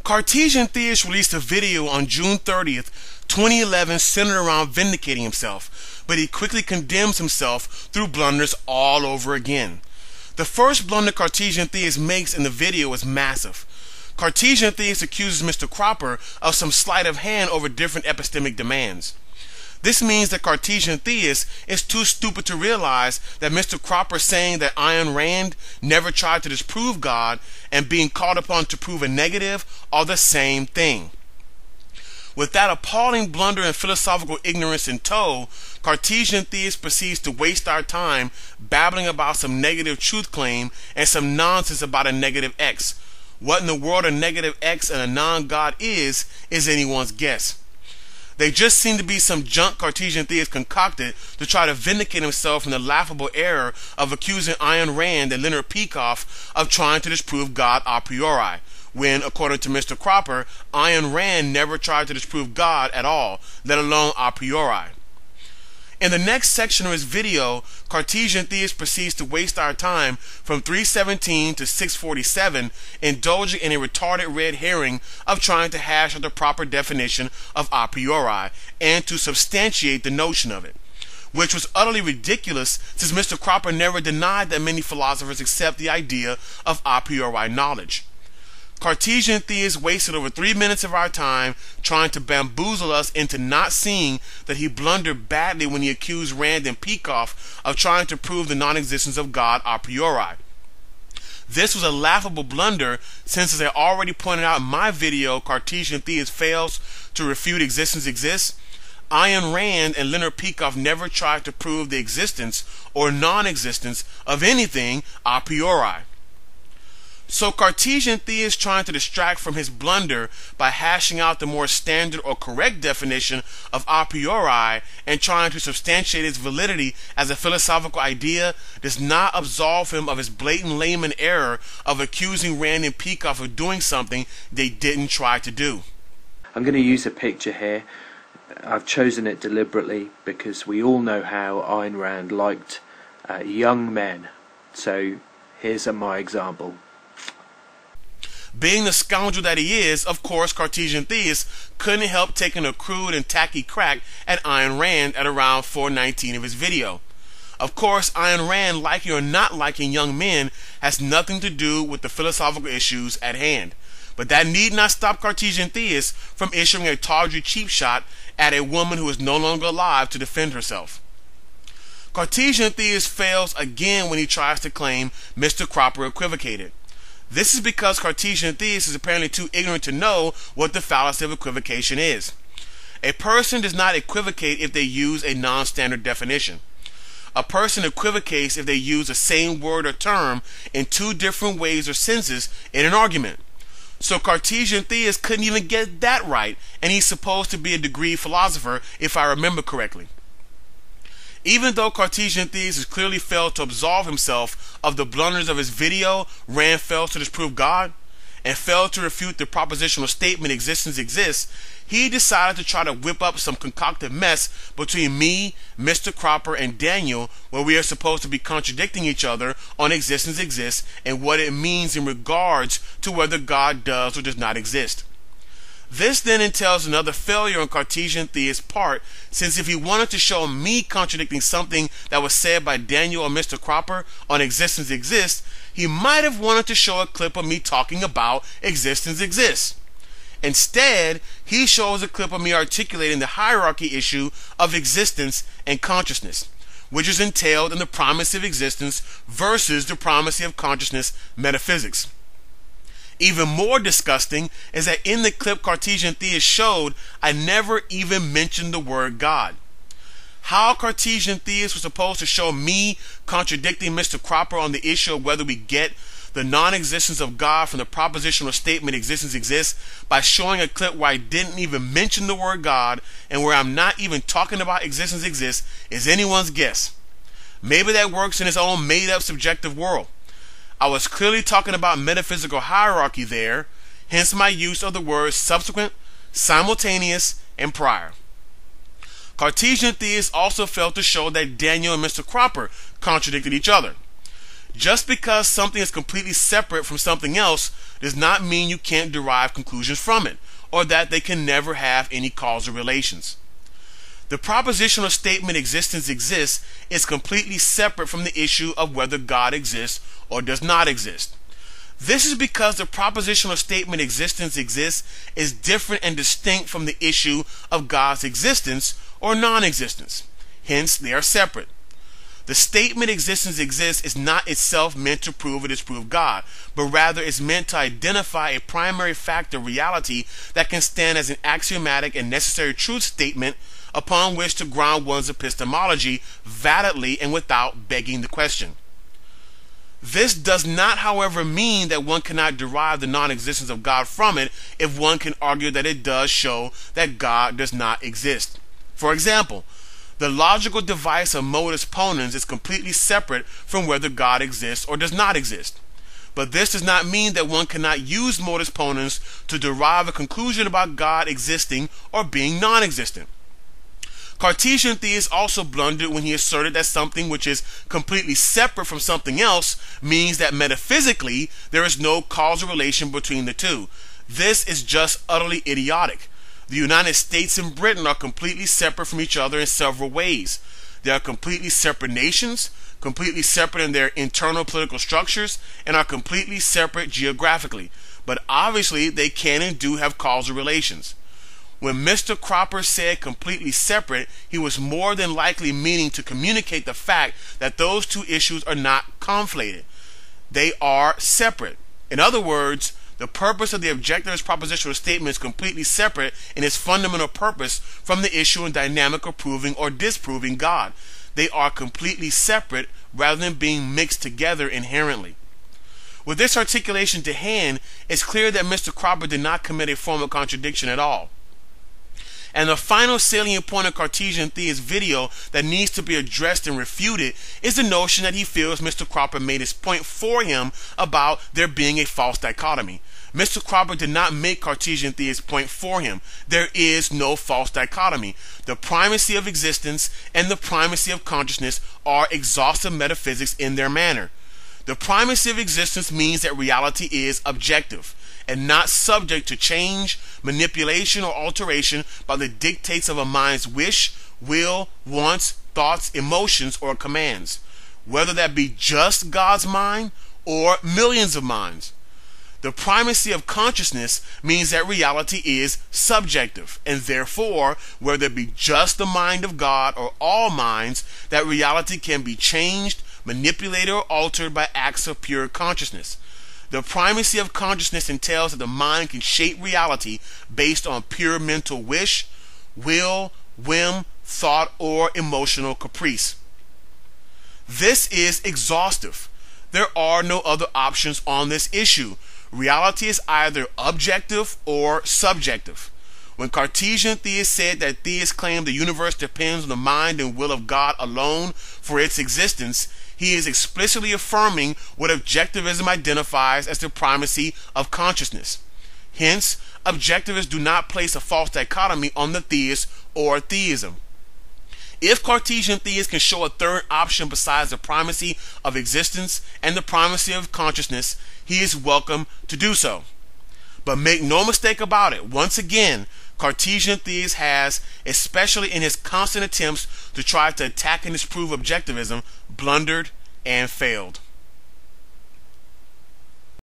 Cartesian Theist released a video on June 30th, 2011 centered around vindicating himself, but he quickly condemns himself through blunders all over again. The first blunder Cartesian Theist makes in the video is massive. Cartesian Theist accuses Mr. Cropper of some sleight of hand over different epistemic demands. This means that Cartesian Theist is too stupid to realize that Mr. Cropper saying that Ayn Rand never tried to disprove God and being called upon to prove a negative are the same thing. With that appalling blunder and philosophical ignorance in tow, Cartesian Theist proceeds to waste our time babbling about some negative truth claim and some nonsense about a negative X. What in the world a negative X and a non-God is anyone's guess. They just seem to be some junk Cartesian Theist concocted to try to vindicate himself from the laughable error of accusing Ayn Rand and Leonard Peikoff of trying to disprove God a priori, when, according to Mr. Cropper, Ayn Rand never tried to disprove God at all, let alone a priori. In the next section of his video, Cartesian Theist proceeds to waste our time from 317 to 647, indulging in a retarded red herring of trying to hash out the proper definition of a priori and to substantiate the notion of it, which was utterly ridiculous since Mr. Cropper never denied that many philosophers accept the idea of a priori knowledge. Cartesian Theist wasted over 3 minutes of our time trying to bamboozle us into not seeing that he blundered badly when he accused Rand and Peikoff of trying to prove the non-existence of God a priori. This was a laughable blunder since, as I already pointed out in my video, Cartesian Theist fails to refute existence exists. Ayn Rand and Leonard Peikoff never tried to prove the existence or non-existence of anything a priori. So Cartesian Theist trying to distract from his blunder by hashing out the more standard or correct definition of a priori and trying to substantiate its validity as a philosophical idea does not absolve him of his blatant layman error of accusing Rand and Peikoff of doing something they didn't try to do. I'm going to use a picture here. I've chosen it deliberately because we all know how Ayn Rand liked young men. So here's my example. Being the scoundrel that he is, of course, Cartesian Theist couldn't help taking a crude and tacky crack at Ayn Rand at around 4:19 of his video. Of course, Ayn Rand liking or not liking young men has nothing to do with the philosophical issues at hand. But that need not stop Cartesian Theist from issuing a tawdry cheap shot at a woman who is no longer alive to defend herself. Cartesian Theist fails again when he tries to claim Mr. Cropper equivocated. This is because Cartesian Theist is apparently too ignorant to know what the fallacy of equivocation is. A person does not equivocate if they use a non-standard definition. A person equivocates if they use the same word or term in two different ways or senses in an argument. So Cartesian Theist couldn't even get that right, and he's supposed to be a degree philosopher if I remember correctly. Even though Cartesian Theist has clearly failed to absolve himself of the blunders of his video, Rand fails to disprove God, and failed to refute the propositional statement existence exists, he decided to try to whip up some concocted mess between me, Mr. Cropper, and Daniel, where we are supposed to be contradicting each other on existence exists and what it means in regards to whether God does or does not exist. This then entails another failure on Cartesian Theist's part, since if he wanted to show me contradicting something that was said by Daniel or Mr. Cropper on existence exists, he might have wanted to show a clip of me talking about existence exists. Instead, he shows a clip of me articulating the hierarchy issue of existence and consciousness, which is entailed in the primacy of existence versus the primacy of consciousness metaphysics. Even more disgusting is that in the clip Cartesian Theist showed, I never even mentioned the word God. How Cartesian Theist was supposed to show me contradicting Mr. Cropper on the issue of whether we get the non-existence of God from the propositional statement existence exists by showing a clip where I didn't even mention the word God and where I'm not even talking about existence exists is anyone's guess. Maybe that works in his own made-up subjective world. I was clearly talking about metaphysical hierarchy there, hence my use of the words subsequent, simultaneous, and prior. Cartesian Theist also failed to show that Daniel and Mr. Cropper contradicted each other. Just because something is completely separate from something else does not mean you can't derive conclusions from it, or that they can never have any causal relations. The propositional statement existence exists is completely separate from the issue of whether God exists or does not exist. This is because the propositional statement existence exists is different and distinct from the issue of God's existence or non-existence. Hence, they are separate. The statement existence exists is not itself meant to prove or disprove God, but rather is meant to identify a primary fact of reality that can stand as an axiomatic and necessary truth statement upon which to ground one's epistemology validly and without begging the question. This does not, however, mean that one cannot derive the non-existence of God from it if one can argue that it does show that God does not exist. For example, the logical device of modus ponens is completely separate from whether God exists or does not exist. But this does not mean that one cannot use modus ponens to derive a conclusion about God existing or being non-existent. Cartesian Theist also blundered when he asserted that something which is completely separate from something else means that metaphysically there is no causal relation between the two. This is just utterly idiotic. The United States and Britain are completely separate from each other in several ways. They are completely separate nations, completely separate in their internal political structures, and are completely separate geographically. But obviously they can and do have causal relations. When Mr. Cropper said completely separate, he was more than likely meaning to communicate the fact that those two issues are not conflated. They are separate. In other words, the purpose of the objectivist propositional statement is completely separate in its fundamental purpose from the issue and dynamic of proving or disproving God. They are completely separate rather than being mixed together inherently. With this articulation to hand, it's clear that Mr. Cropper did not commit a formal contradiction at all. And the final salient point of Cartesian Theist's video that needs to be addressed and refuted is the notion that he feels Mr. Cropper made his point for him about there being a false dichotomy. Mr. Cropper did not make Cartesian Theist's point for him. There is no false dichotomy. The primacy of existence and the primacy of consciousness are exhaustive metaphysics in their manner. The primacy of existence means that reality is objective and not subject to change, manipulation, or alteration by the dictates of a mind's wish, will, wants, thoughts, emotions, or commands, whether that be just God's mind or millions of minds. The primacy of consciousness means that reality is subjective, and therefore, whether it be just the mind of God or all minds, that reality can be changed, manipulated, or altered by acts of pure consciousness. The primacy of consciousness entails that the mind can shape reality based on pure mental wish, will, whim, thought, or emotional caprice. This is exhaustive. There are no other options on this issue. Reality is either objective or subjective. When Cartesian Theist said that theists claim the universe depends on the mind and will of God alone for its existence, he is explicitly affirming what objectivism identifies as the primacy of consciousness. Hence, objectivists do not place a false dichotomy on the theist or theism. If Cartesian Theist can show a third option besides the primacy of existence and the primacy of consciousness, he is welcome to do so. But make no mistake about it, once again, Cartesian Theist has, especially in his constant attempts to try to attack and disprove objectivism, blundered and failed.